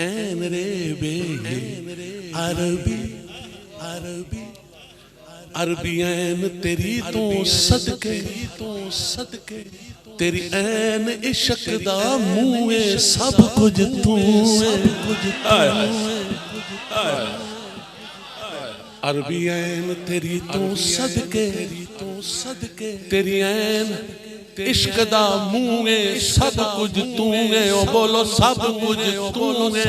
ऐन रे बे अरबी अरबी अरबी ऐन तेरी तो सदके तेरी ऐन इश्क दा मुँह सब कुछ तू अरबी ऐन तेरी तो सदके तेरी ऐन इश्क दा मुँह सब कुछ तू है। ओ बोलो सब कुछ तू है,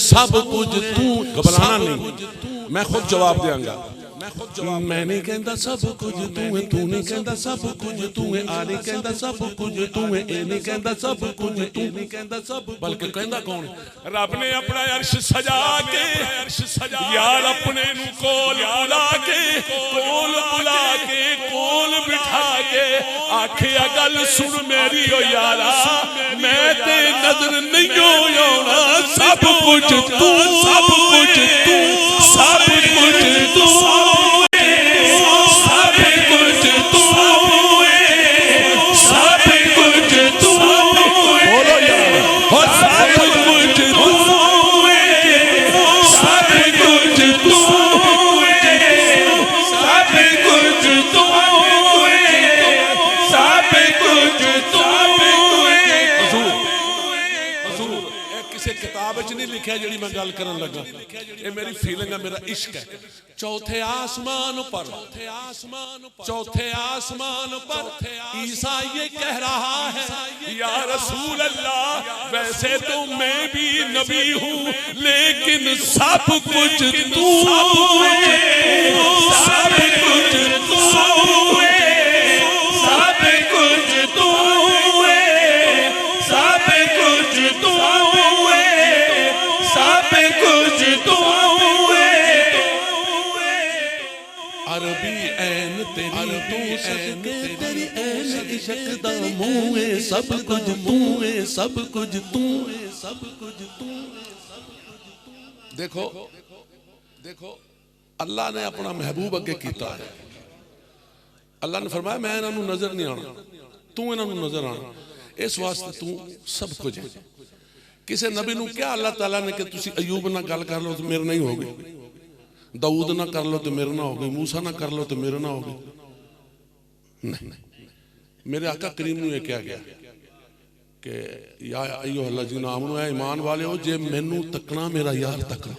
सब कुछ तू। घबराना नहीं, मैं खुद जवाब देंगा। मैं नहीं कहता सब कुछ तू है, तू नहीं कहता सब कुछ तू है, आ नहीं कहता सब कुछ तू है, ए नहीं कहता सब कुछ तू नहीं कहता सब, बल्कि कहता कौन? रब ने अपना अर्श सजा के यार अपने नु कोल बुला के कोल बिठा के आखे गल सुन मेरी ओ यारा, मैं ते नजर नहीं होना सब कुछ तू सब कुछ तू सब कुछ तू नहीं लिखा जी मैं गल करन लगा, ये मेरी फीलिंग है, मेरा इश्क है। चौथे आसमान पर ईसा ये कह रहा है या रसूल अल्लाह, वैसे तो मैं भी नबी हूँ लेकिन सब कुछ तू है, सब कुछ तू है, सब कुछ तू है, सब कुछ तू है, सब कुछ तू है। अरबी ऐन तेरी तू सदके तेरी ऐन इश्क दा मुँह है सब कुछ तू है, सब कुछ तू है, सब कुछ तू। देखो देखो अल्लाह ने अपना महबूब अगे कीता है। अल्लाह ने फरमाया मैं इन्हों नजर नहीं आना, तू इन्हों नजर आना, इस वास्ते तू सब कुछ है। किसी नबी नूं क्या अल्लाह ताला ने कि तुसी अयूब ना गल कर लो तो मेरे नहीं हो गई, दाऊद ना कर लो तो मेरे ना हो गई, मूसा ना कर लो तो मेरे ना हो गई, नहीं। मेरे आका करीम ने क्या गया कि या अय्युहल्लज़ीना आमनू, ऐ ईमान वाले हो जे मैनू तकना मेरा यार तकना,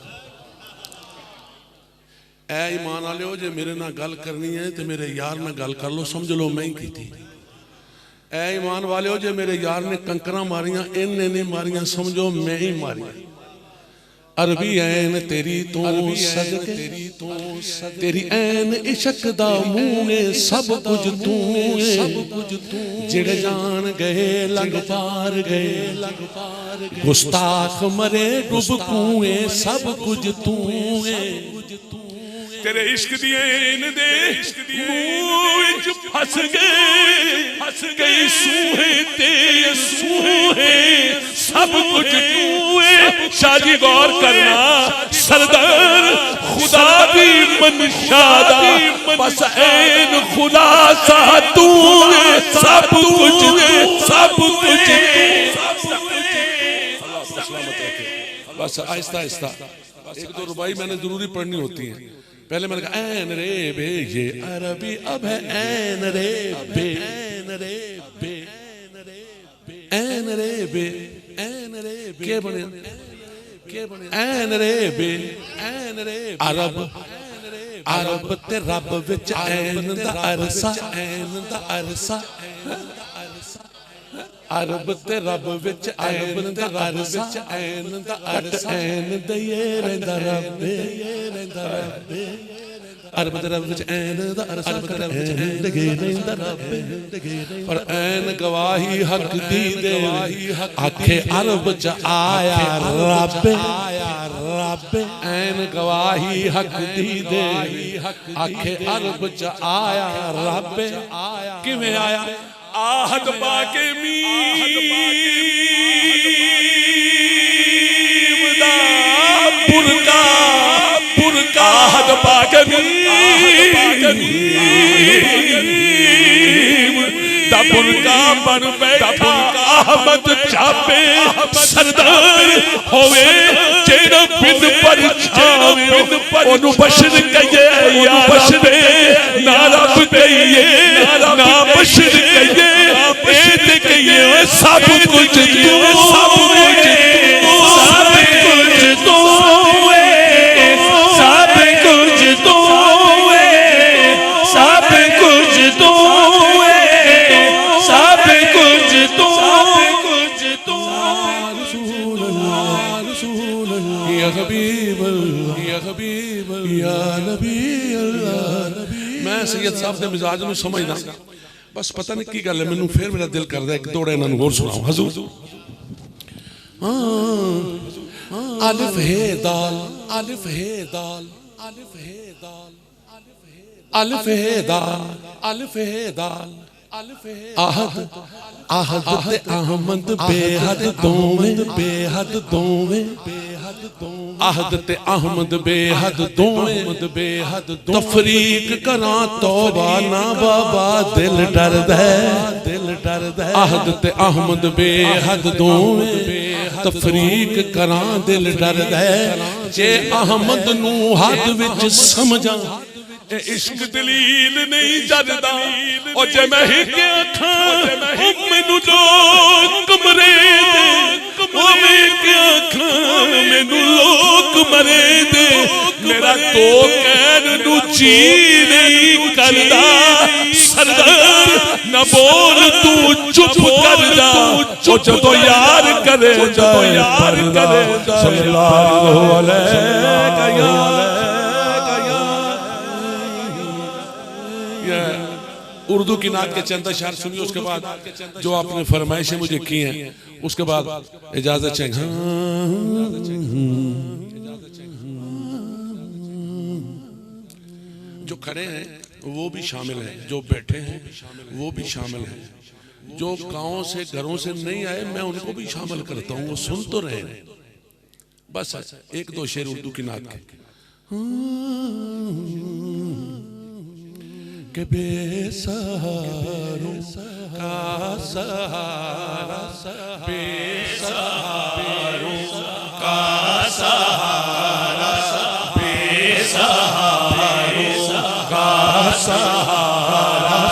ऐ ईमान वाले हो जे मेरे ना गल करनी है तो मेरे यार ना गल कर लो, समझ लो मैं ही की थी। ऐ ईमान वाले हो जे मेरे यार ने कंकरा मारियां इन्ने नहीं मारियां, समझो मैं ही मारियां। अरबी ऐन तेरी तो सदके तेरी ऐन इश्क दा मुँह है सब कुछ तू है, जिड़े जान गए लग पार गए, गुस्ताख मरे डुब कुएं सब कुछ तू है। तेरे इश्क दिए इन दे मुँह फस गए सूहे ते सूहे सब कुछ तू है। शादी गौर करना सरदार खुदा दी मनशादा बस ऐन खुदा सा तू है, सब कुछ सब कुछ बस आहिस्ता आहिस्ता एक दो रुबाई मैंने जरूरी पढ़नी होती है। पहले मैंने कहा ऐन रे बे ये अरबी, अब है ऐन रे बे ऐन रे बे ऐन रे बे ऐन रे बे के बने ऐन रे बे ऐन रे अरब अरब ते रब विच ऐन दा अरसा ऐन दा अरसा अरब ते रब विच ऐन दा अरसा ऐन दा अरसा ऐन दये रंदा रब्बे अरब ते रब विच ऐन दा अरसा ऐन दये रंदा रब्बे पर ऐन गवाही हक दी दे आखे अरब च आया रब्बे ऐन गवाही हक दी दे आखे अरब च आया रब्बे किवें आया आहद पाके मीम दा पुरका पुरका आहद पाके मीम दा पुरका बन बैठा अहमद छापे सरदार होवे बिन परछावे ओनु बशर कहिए या बशरे ना रब कहिए ना बशर कहिए ए ते कहिए सब कुछ तू सब कुछ तू सब कुछ तू सब कुछ तू सब कुछ तू सब कुछ तू या हबीब या हबीब या नबी अल्लाह। मैं सैयद साहब के मिजाज में समझदा बस पता नहीं की गल है मैनू फिर मेरा दिल करदा एक दौड़ा इन्हां नूं होर सुनाओ हजूर। अलिफ है दाल अलिफ है दाल अलिफ है दाल अलिफ है दाल अलिफ है दाल आहद आहद ते अहमद बेहद दोवें बेहद दोवें बेहद दोवें आहद ते अहमद बेहद दोवें बेहद तफरीक करा तौबा ना बाबा दिल डरदा है आहद ते अहमद बेहद दोवें तफरीक करा दिल डरदा है जे अहमद नू हद विच समझा इश्क दलील नहीं जरदा और जे मैं ही के आखां मैनू लोग मरे दे ओ मैं के आखां मैनू लोग मरे दे मेरा तो कैन नू जी नहीं करदा सरदार न बोल तू चुप करदा ओ जदों यार करे पर्दा सल्लल्लाहु अलैहि उर्दू की नात के चंद अशआर सुनिए उसके बाद जो आपने फरमाइशें मुझे की हैं उसके बाद इजाजत चाहिए। जो खड़े हैं वो भी शामिल हैं जो बैठे हैं वो भी शामिल हैं जो गांवों से घरों से नहीं आए मैं उनको भी शामिल करता हूँ वो सुन तो रहे हैं बस एक दो शेर उर्दू की नात के के बेसहारों का सहारा बेसहारों का सहारा बेसहारों का सहारा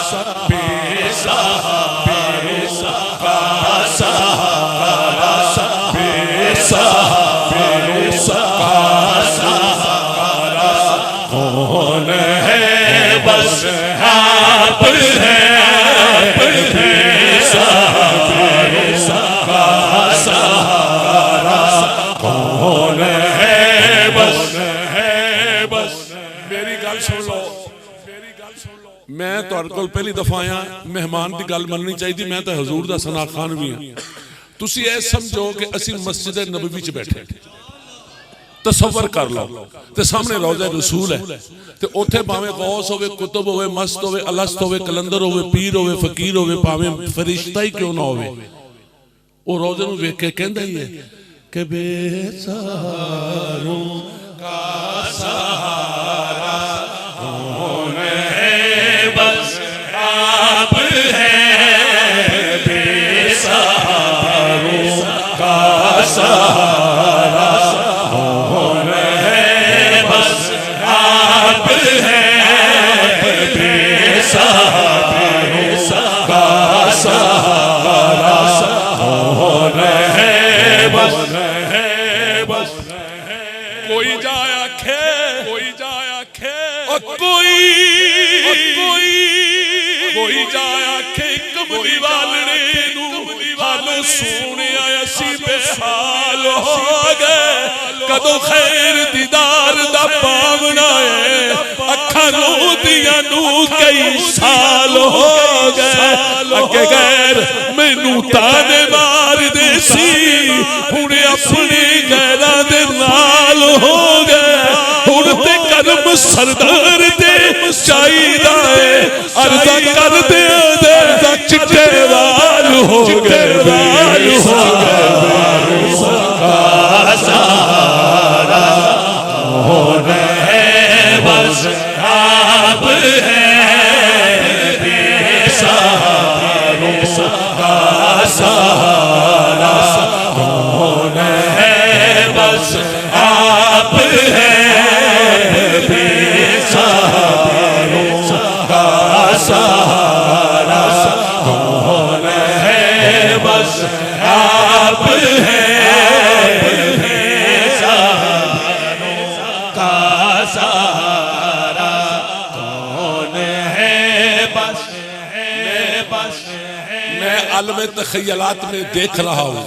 बेसहारों का सहारा बेसहारों का सहारा कौन है बस आप हैं सहारा कौन है बस मेरी गल सुन लो मैं तुहाडे कोल पहली दफा आया मेहमान की गल मननी चाहिए मैं तो हजूर दा सना खान भी हाँ तुसी ये समझो कि असी मस्जिद नबवी च बैठे तसव्वुर कर लो ते सामने रोज़ा रसूल है ते उथे भावें गौस होवे कुतुब होवे मस्त होवे अलस्त होवे कलंदर होवे पीर होवे फकीर होवे भावें फरिश्ता ही क्यों ना होवे वो रोज़े नूं वेख के कहंदा ही है कि बेसहारों का सहारा कौन है बस आप हैं बेसहारों का सहारा कोई जाया खे कोई जाया खे कमली वाले हालो सोने असी बेहाल हो गए कदों खैर दीदार दा पावना है अखा रोदियां नू कई साल हो गए अगे गैर मैनू ताने मार दे सी हुण अपने गैरां दे नाल हो गए हुण ते कर्म सरदार ते चाहिदा है अर्ज़ा कर दे चिट्टे वाल हो गए सहारा कौन है बस आप हैं बेसहारों का सहारा कौन है बस आप आप हैं बेसहारों का सहारा कौन है बस आप हैं बेसहारों का सहारा कौन है बस मैं आलम तखयलात में देख रहा हूँ